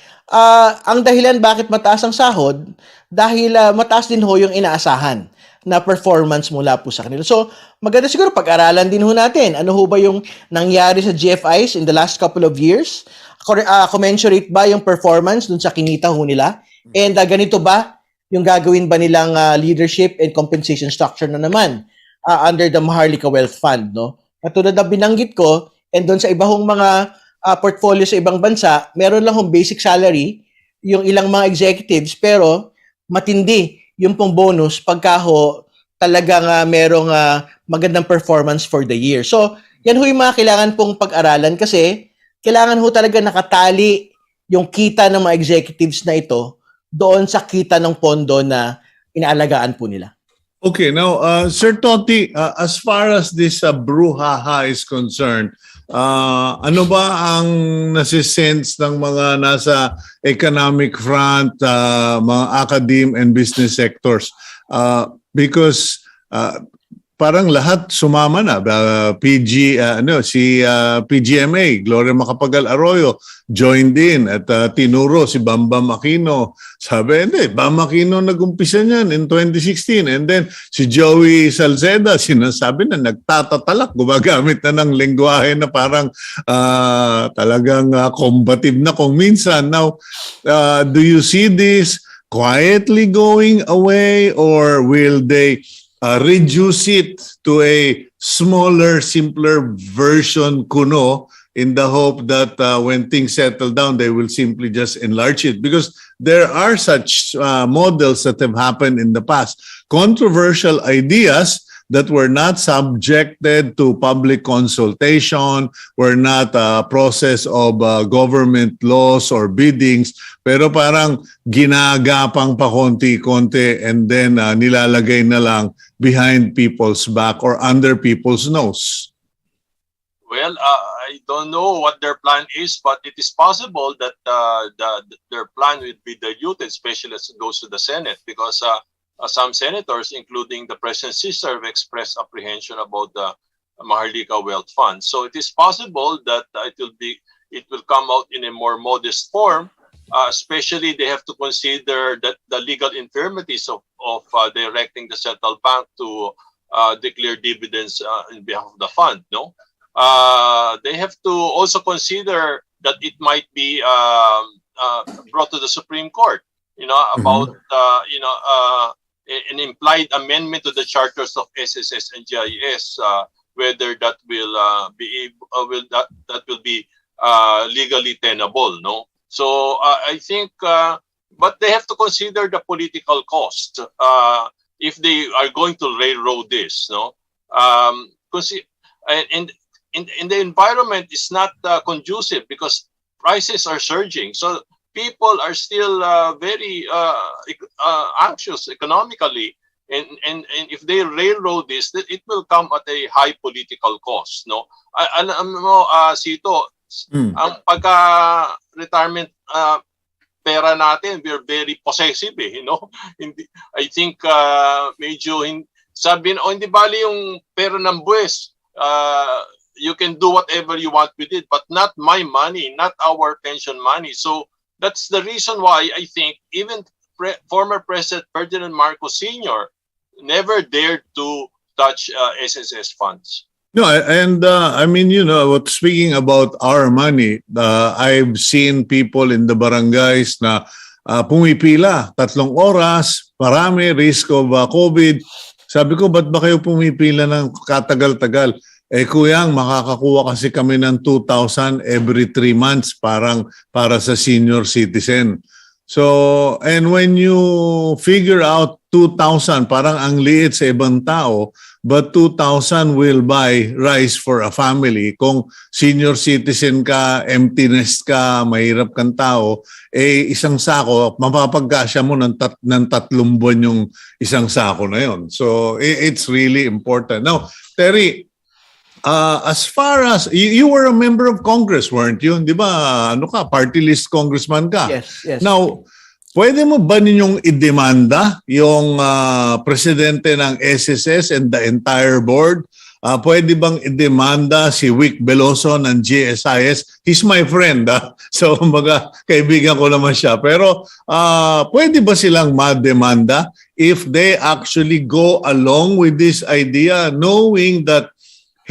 ang dahilan bakit mataas ang sahod, dahil mataas din ho yung inaasahan na performance mula po sa kanila. So, maganda siguro pag-aralan din ho natin. Ano ho ba yung nangyari sa GFIs in the last couple of years? Commensurate ba yung performance dun sa kinita ho nila? And ganito ba yung gagawin ba nilang leadership and compensation structure na naman under the Maharlika Wealth Fund, no? Katulad na binanggit ko, and doon sa iba hong mga portfolio sa ibang bansa, meron lang hong basic salary, yung ilang mga executives, pero matindi yung pong bonus pagka ho talagang merong magandang performance for the year. So, yan ho yung mga kailangan pong pag-aralan kasi kailangan ho talaga nakatali yung kita ng mga executives na ito doon sa kita ng pondo na inaalagaan po nila. Okay, now, Sir Toti, as far as this brouhaha is concerned, ano ba ang nasisense ng mga nasa economic front, mga academe and business sectors? Because parang lahat sumama na. PGMA, Gloria Macapagal Arroyo, joined in at tinuro si Bambam Aquino. Sabi, hindi, Bam Aquino nag-umpisa niyan in 2016. And then si Joey Salceda, sinasabi na nagtatatalak, gumagamit na ng lengguwahe na parang talagang combative na kung minsan. Now, do you see this quietly going away, or will they reduce it to a smaller, simpler version kuno, in the hope that when things settle down, they will simply just enlarge it? Because there are such models that have happened in the past. Controversial ideas that were not subjected to public consultation, were not a process of government laws or biddings, pero parang ginagapang pa konti-konti and then nilalagay na lang behind people's back or under people's nose. Well, I don't know what their plan is, but it is possible that their plan will be diluted, especially as it goes to the Senate, because some senators, including the president's sister, have expressed apprehension about the Maharlika Wealth Fund. So it is possible that it will come out in a more modest form. Especially, they have to consider that the legal infirmities of directing the central bank to declare dividends in behalf of the fund. No, they have to also consider that it might be brought to the Supreme Court. About an implied amendment to the charters of SSS and GSIS, whether that will be legally tenable. No. So I think, but they have to consider the political cost if they are going to railroad this. No, and in the environment is not conducive because prices are surging. So people are still very anxious economically, and if they railroad this, it will come at a high political cost. No, alam mo, Cito, ang pagka-retirement pera natin, we're very possessive, Hindi, I think medyo sabi na, hindi bali yung pera ng buwes, you can do whatever you want with it, but not my money, not our pension money. So that's the reason why I think even former President Ferdinand Marcos Sr. never dared to touch SSS funds. No, and I mean, speaking about our money, I've seen people in the barangays na pumipila, 3 oras, marami, risk of COVID. Sabi ko, ba't ba kayo pumipila ng katagal-tagal? Kuyang, makakakuha kasi kami ng 2,000 every 3 months para sa senior citizen. So, and when you figure out 2,000, parang ang liit sa ibang tao, but 2,000 will buy rice for a family. Kung senior citizen ka, empty nest ka, mahirap kang tao, isang sako, mapapagkasya mo ng 3 buwan yung isang sako na yon. So, it's really important. Now, Terry, as far as you were a member of Congress, weren't you? Di ba? Party list congressman ka. Yes. Now, pwede mo ba ninyong idemanda yung presidente ng SSS and the entire board? Pwede bang idemanda si Wick Beloso ng GSIS? He's my friend. So, kaibigan ko naman siya. Pero pwede ba silang mademanda if they actually go along with this idea, knowing that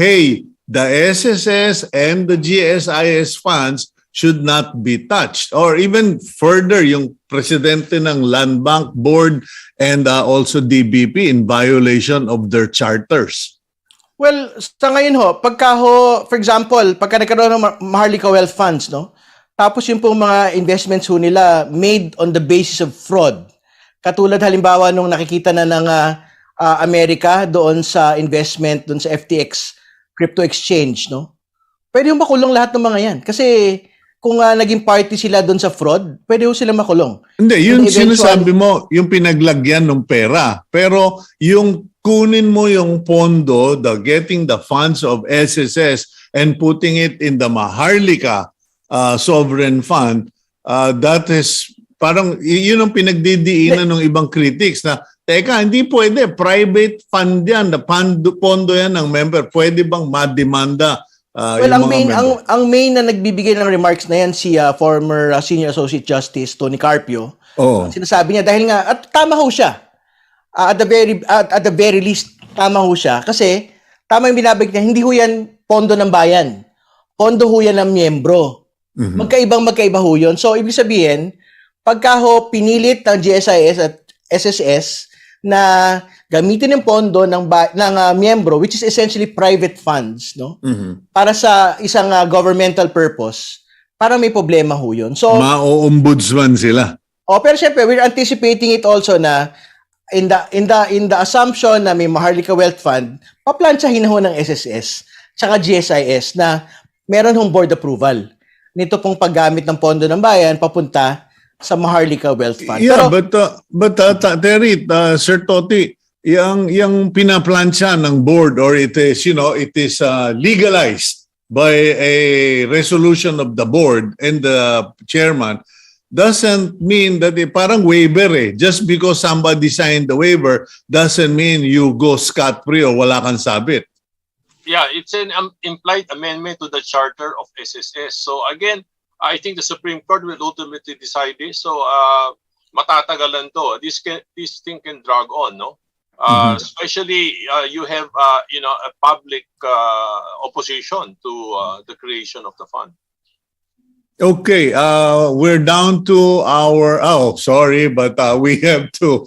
hey, the SSS and the GSIS funds should not be touched? Or even further, yung presidente ng Land Bank Board and also DBP in violation of their charters. Well, sa ngayon for example, pagka nagkaroon ng Maharlika Wealth Funds, tapos yung pong mga investments nila made on the basis of fraud. Katulad halimbawa nung nakikita na ng Amerika doon sa investment, doon sa FTX crypto exchange, Pwede yung makulong lahat ng mga yan. Kasi kung naging party sila doon sa fraud, pwede ho sila makulong. Hindi, yun eventual- sinasabi mo, yung pinaglagyan ng pera. Pero yung kunin mo yung pondo, getting the funds of SSS and putting it in the Maharlika Sovereign Fund, that is, parang yun ang pinagdidiinan ng ibang critics na, teka, hindi pwede, private fund yan, pondo yan ng member, pwede bang mademanda? Well, ang main na nagbibigay ng remarks na yan si former Senior Associate Justice Tony Carpio. Oh. Sinasabi niya dahil nga at tama ho siya. At the very least tama ho siya kasi tama yung binabalik niya, hindi ho yan pondo ng bayan. Pondo ho yan ng miyembro. Magkaiba ho yun. So ibig sabihin, pagka ho pinilit ng GSIS at SSS na gamitin yung pondo ng miyembro, which is essentially private funds, no? Para sa isang governmental purpose, para may problema ho yun. So, ma-ombudsman sila. Pero syempre, we're anticipating it also na in the assumption na may Maharlika Wealth Fund, paplansyahin ho ng SSS tsaka GSIS na meron hong board approval nito pong paggamit ng pondo ng bayan papunta sa Maharlika Wealth Fund. Yeah, but Terry, Sir Toti, yung pinaplansya ng board or it is legalized by a resolution of the board and the chairman doesn't mean that parang waiver Just because somebody signed the waiver doesn't mean you go scot-free o wala kang sabit. Yeah, it's an implied amendment to the charter of SSS. So again, I think the Supreme Court will ultimately decide this. So matatagalan to. This thing can drag on, no? Especially you have a public opposition to the creation of the fund. Okay, we're down to our sorry, but we have to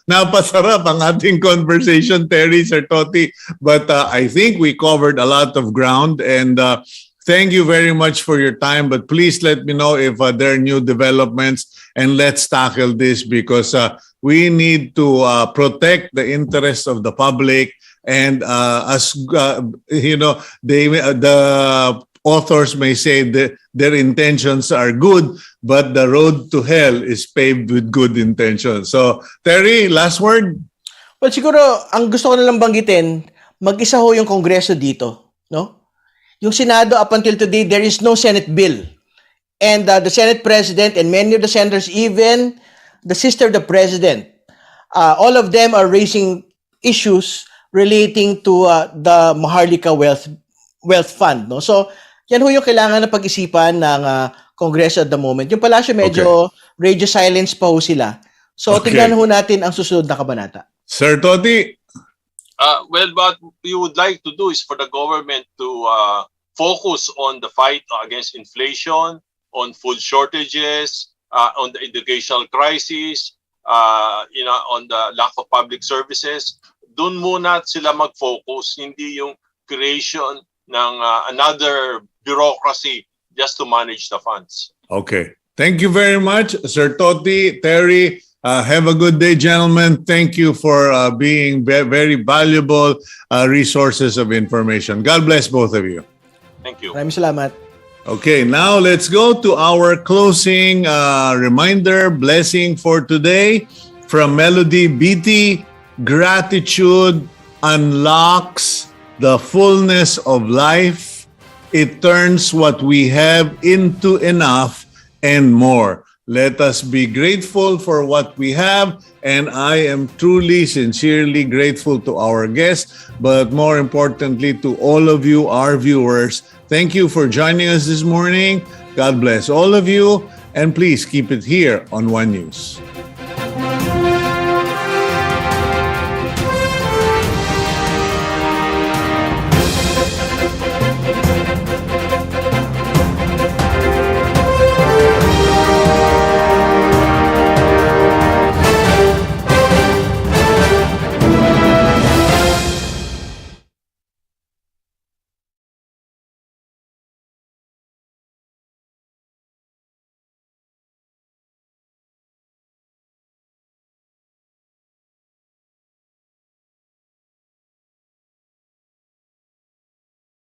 napasarap ang ating conversation, Terry, Sir Toti, but I think we covered a lot of ground and thank you very much for your time, but please let me know if there are new developments and let's tackle this because we need to protect the interests of the public and as the authors may say that their intentions are good, but the road to hell is paved with good intentions. So, Terry, last word? Well, siguro, ang gusto ko na lang banggitin, mag-isa ho yung Kongreso dito, no? Yung Senado, up until today, there is no Senate bill. And the Senate President and many of the senators, even the sister of the President, all of them are raising issues relating to the Maharlika Wealth Fund, no? So, yan ho yung kailangan na pag-isipan ng Kongreso at the moment. Yung palasyo medyo radio silence pa ho sila. So, tingnan ho natin ang susunod na kabanata. Sir Toti? Well, what we would like to do is for the government to focus on the fight against inflation, on food shortages, on the educational crisis, on the lack of public services. Doon muna sila mag-focus, hindi yung creation ng another bureaucracy just to manage the funds. Okay. Thank you very much, Sir Toti, Terry. Have a good day, gentlemen. Thank you for being very valuable resources of information. God bless both of you. Thank you. Maraming salamat. Okay, now let's go to our closing reminder, blessing for today from Melody BT. Gratitude unlocks the fullness of life. It turns what we have into enough and more. Let us be grateful for what we have, and I am truly, sincerely grateful to our guests, but more importantly to all of you, our viewers. Thank you for joining us this morning. God bless all of you, and please keep it here on One News.